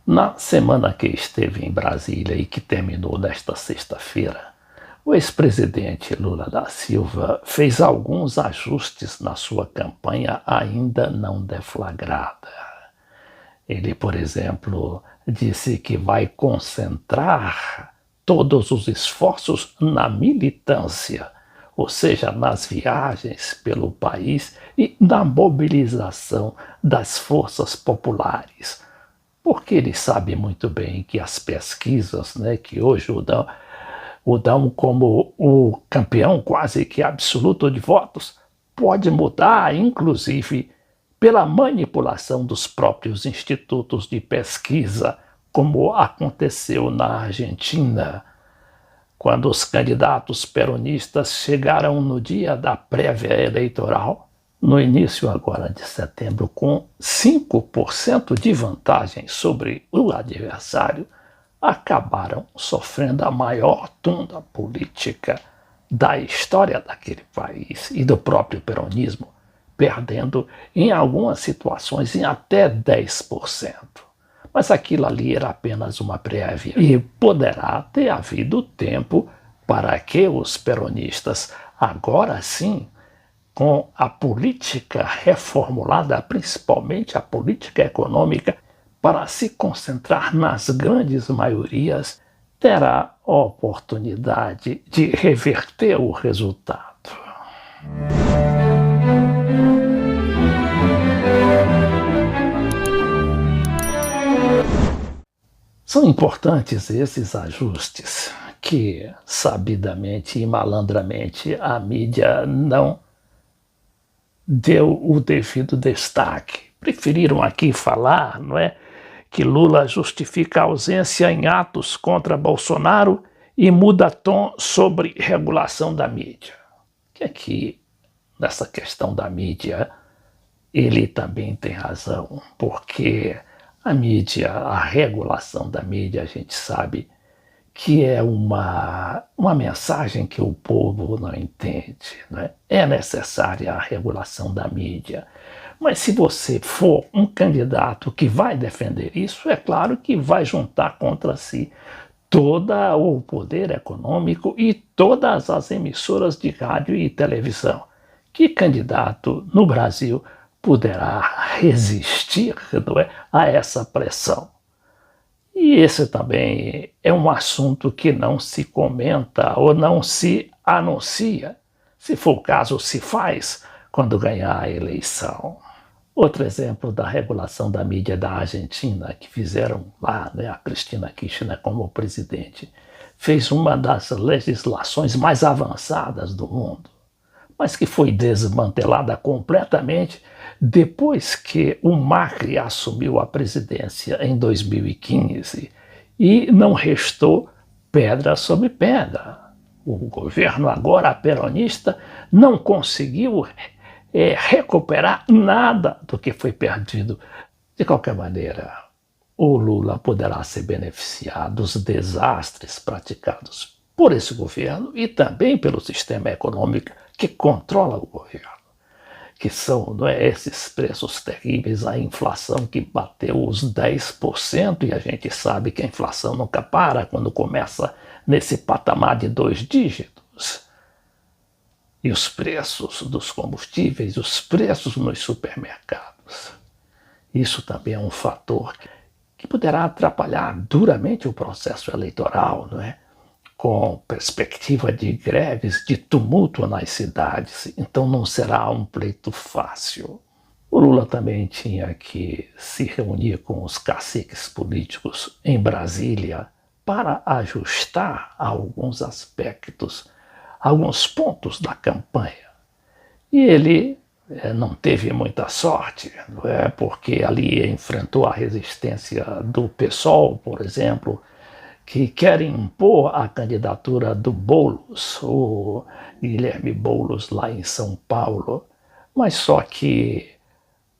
Na semana que esteve em Brasília e que terminou nesta sexta-feira, o ex-presidente Lula da Silva fez alguns ajustes na sua campanha ainda não deflagrada. Ele, por exemplo, disse que vai concentrar todos os esforços na militância, ou seja, nas viagens pelo país e na mobilização das forças populares. Porque ele sabe muito bem que as pesquisas, que hoje o dão como o campeão quase que absoluto de votos, pode mudar, inclusive, pela manipulação dos próprios institutos de pesquisa, como aconteceu na Argentina, quando os candidatos peronistas chegaram no dia da prévia eleitoral, no início agora de setembro, com 5% de vantagem sobre o adversário, acabaram sofrendo a maior tunda política da história daquele país e do próprio peronismo, perdendo em algumas situações em até 10%. Mas aquilo ali era apenas uma prévia e poderá ter havido tempo para que os peronistas, agora sim, com a política reformulada, principalmente a política econômica, para se concentrar nas grandes maiorias, terá a oportunidade de reverter o resultado. São importantes esses ajustes que, sabidamente e malandramente, a mídia não deu o devido destaque. Preferiram aqui falar, que Lula justifica a ausência em atos contra Bolsonaro e muda tom sobre regulação da mídia. Que aqui, nessa questão da mídia, ele também tem razão, porque a mídia, a regulação da mídia, a gente sabe que é uma mensagem que o povo não entende. É necessária a regulação da mídia. Mas se você for um candidato que vai defender isso, é claro que vai juntar contra si todo o poder econômico e todas as emissoras de rádio e televisão. Que candidato no Brasil poderá resistir a essa pressão? E esse também é um assunto que não se comenta ou não se anuncia. Se for o caso, se faz quando ganhar a eleição. Outro exemplo da regulação da mídia da Argentina, que fizeram lá, a Cristina Kirchner como presidente, fez uma das legislações mais avançadas do mundo, mas que foi desmantelada completamente depois que o Macri assumiu a presidência em 2015 e não restou pedra sobre pedra. O governo agora peronista não conseguiu recuperar nada do que foi perdido. De qualquer maneira, o Lula poderá se beneficiar dos desastres praticados por esse governo e também pelo sistema econômico que controla o governo, que são esses preços terríveis, a inflação que bateu os 10%, e a gente sabe que a inflação nunca para quando começa nesse patamar de 2 dígitos. E os preços dos combustíveis, os preços nos supermercados. Isso também é um fator que poderá atrapalhar duramente o processo eleitoral, com perspectiva de greves, de tumulto nas cidades. Então não será um pleito fácil. O Lula também tinha que se reunir com os caciques políticos em Brasília para ajustar alguns aspectos, alguns pontos da campanha. E ele não teve muita sorte, porque ali enfrentou a resistência do PSOL, por exemplo, que querem impor a candidatura do Boulos, o Guilherme Boulos, lá em São Paulo. Mas só que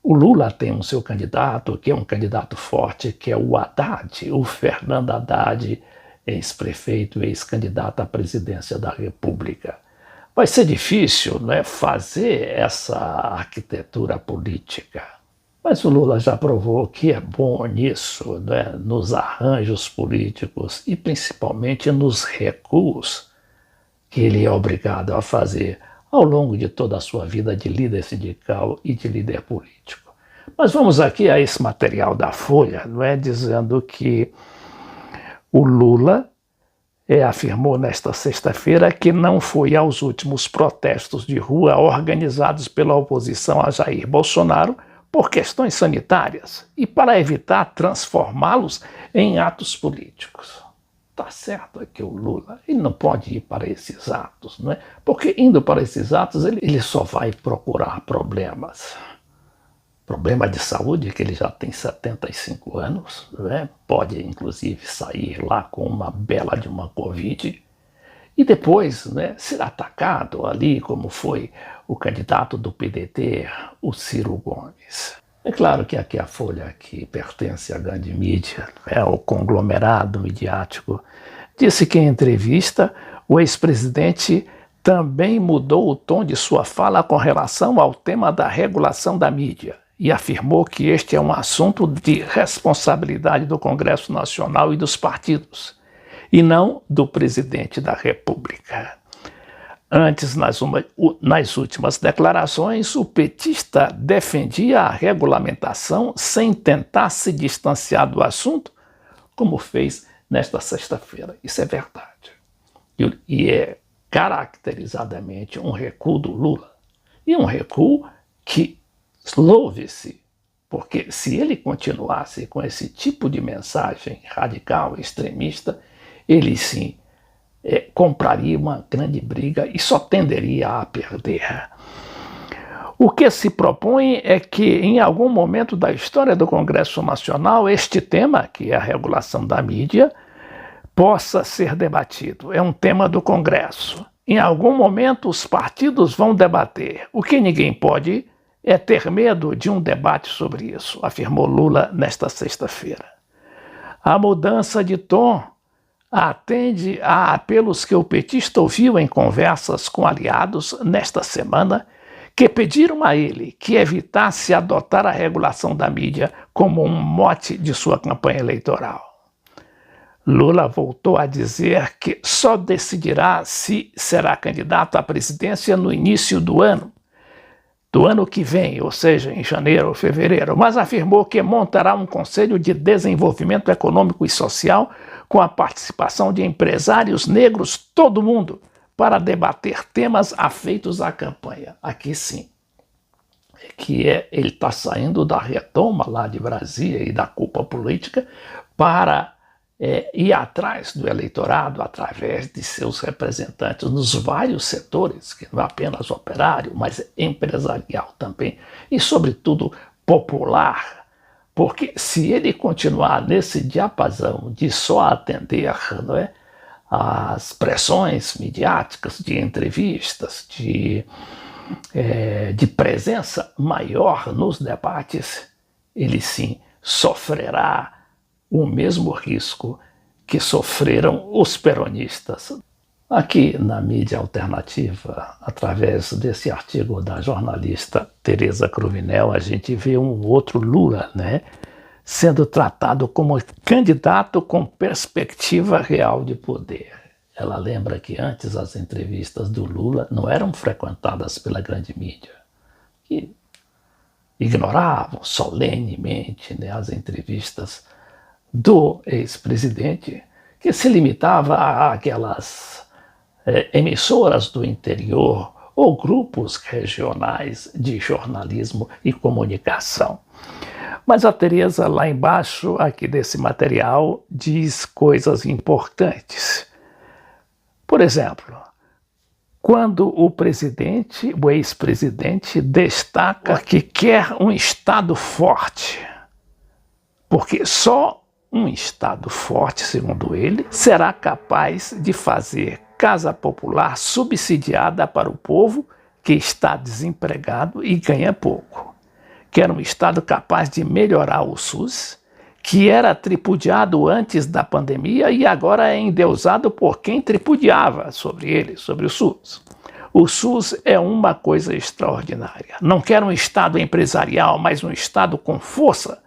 o Lula tem um seu candidato, que é um candidato forte, que é o Haddad, o Fernando Haddad, ex-prefeito, ex-candidato à presidência da República. Vai ser difícil fazer essa arquitetura política. Mas o Lula já provou que é bom nisso, né? Nos arranjos políticos e principalmente nos recuos que ele é obrigado a fazer ao longo de toda a sua vida de líder sindical e de líder político. Mas vamos aqui a esse material da Folha, não é, dizendo que o Lula afirmou nesta sexta-feira que não foi aos últimos protestos de rua organizados pela oposição a Jair Bolsonaro por questões sanitárias e para evitar transformá-los em atos políticos. Tá certo é que o Lula ele não pode ir para esses atos, não é? Porque indo para esses atos ele só vai procurar problemas. Problema de saúde, que ele já tem 75 anos, né? Pode inclusive sair lá com uma bela de uma Covid e depois, né, ser atacado ali como foi o candidato do PDT, o Ciro Gomes. É claro que aqui a Folha, que pertence à grande mídia, o conglomerado midiático, disse que em entrevista o ex-presidente também mudou o tom de sua fala com relação ao tema da regulação da mídia e afirmou que este é um assunto de responsabilidade do Congresso Nacional e dos partidos, e não do presidente da República. Antes, nas últimas declarações, o petista defendia a regulamentação sem tentar se distanciar do assunto, como fez nesta sexta-feira. Isso é verdade. E é caracterizadamente um recuo do Lula. E um recuo que, louve-se, porque se ele continuasse com esse tipo de mensagem radical, extremista, ele sim compraria uma grande briga e só tenderia a perder. O que se propõe é que, em algum momento da história do Congresso Nacional, este tema, que é a regulação da mídia, possa ser debatido. É um tema do Congresso. Em algum momento, os partidos vão debater. O que ninguém pode é ter medo de um debate sobre isso, afirmou Lula nesta sexta-feira. A mudança de tom atende a apelos que o petista ouviu em conversas com aliados nesta semana, que pediram a ele que evitasse adotar a regulação da mídia como um mote de sua campanha eleitoral. Lula voltou a dizer que só decidirá se será candidato à presidência no início do ano que vem, ou seja, em janeiro ou fevereiro, mas afirmou que montará um Conselho de Desenvolvimento Econômico e Social com a participação de empresários negros, todo mundo, para debater temas afeitos à campanha. Aqui sim, ele está saindo da retoma lá de Brasília e da culpa política para ir atrás do eleitorado através de seus representantes nos vários setores, que não é apenas operário, mas empresarial também, e sobretudo popular, porque se ele continuar nesse diapasão de só atender, não é, as pressões midiáticas de entrevistas, de presença maior nos debates, ele sim sofrerá o mesmo risco que sofreram os peronistas. Aqui na mídia alternativa, através desse artigo da jornalista Tereza Cruvinel, a gente vê um outro Lula, né, sendo tratado como candidato com perspectiva real de poder. Ela lembra que antes as entrevistas do Lula não eram frequentadas pela grande mídia, que ignoravam solenemente, né, as entrevistas do ex-presidente, que se limitava àquelas emissoras do interior ou grupos regionais de jornalismo e comunicação. Mas a Tereza, lá embaixo, aqui desse material, diz coisas importantes. Por exemplo, quando o ex-presidente destaca que quer um Estado forte, porque só um Estado forte, segundo ele, será capaz de fazer casa popular subsidiada para o povo que está desempregado e ganha pouco. Quer um Estado capaz de melhorar o SUS, que era tripudiado antes da pandemia e agora é endeusado por quem tripudiava sobre ele, sobre o SUS. O SUS é uma coisa extraordinária. Não quero um Estado empresarial, mas um Estado com força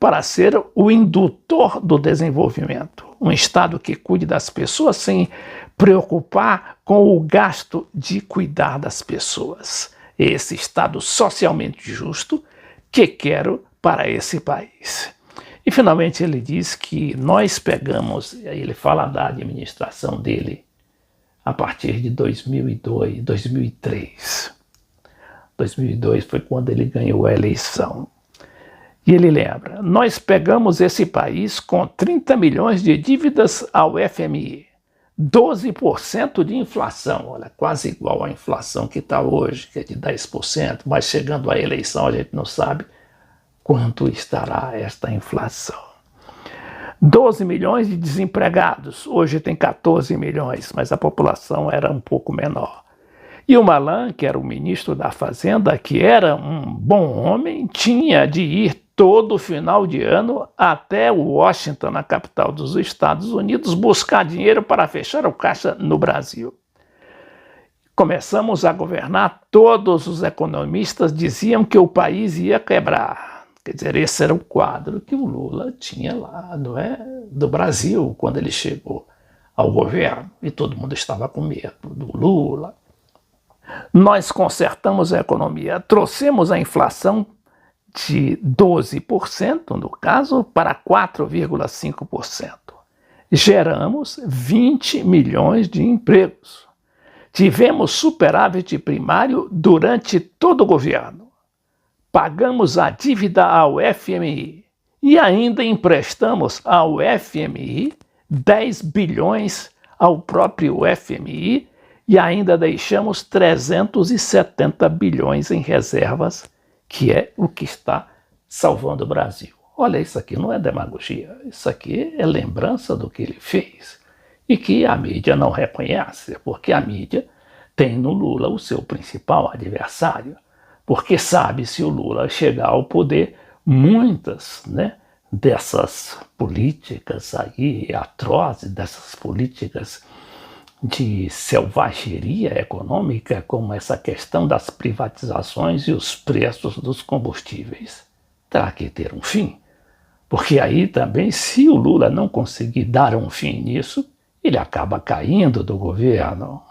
para ser o indutor do desenvolvimento. Um Estado que cuide das pessoas sem preocupar com o gasto de cuidar das pessoas. Esse Estado socialmente justo que quero para esse país. E finalmente ele diz que nós pegamos, ele fala da administração dele a partir de 2002, 2003. 2002 foi quando ele ganhou a eleição. E ele lembra, nós pegamos esse país com 30 milhões de dívidas ao FMI, 12% de inflação, olha, quase igual à inflação que está hoje, que é de 10%, mas chegando à eleição a gente não sabe quanto estará esta inflação. 12 milhões de desempregados, hoje tem 14 milhões, mas a população era um pouco menor. E o Malan, que era o ministro da Fazenda, que era um bom homem, tinha de ir todo final de ano até Washington, na capital dos Estados Unidos, buscar dinheiro para fechar o caixa no Brasil. Começamos a governar, todos os economistas diziam que o país ia quebrar. Quer dizer, esse era o quadro que o Lula tinha lá, não é? Do Brasil, quando ele chegou ao governo, e todo mundo estava com medo do Lula. Nós consertamos a economia, trouxemos a inflação de 12%, no caso, para 4,5%. Geramos 20 milhões de empregos. Tivemos superávit primário durante todo o governo. Pagamos a dívida ao FMI e ainda emprestamos ao FMI 10 bilhões ao próprio FMI e ainda deixamos 370 bilhões em reservas, que é o que está salvando o Brasil. Olha, isso aqui não é demagogia, isso aqui é lembrança do que ele fez e que a mídia não reconhece, porque a mídia tem no Lula o seu principal adversário, porque sabe, se o Lula chegar ao poder, muitas, dessas políticas aí atrozes, dessas políticas de selvageria econômica, como essa questão das privatizações e os preços dos combustíveis, terá que ter um fim. Porque aí também, se o Lula não conseguir dar um fim nisso, ele acaba caindo do governo.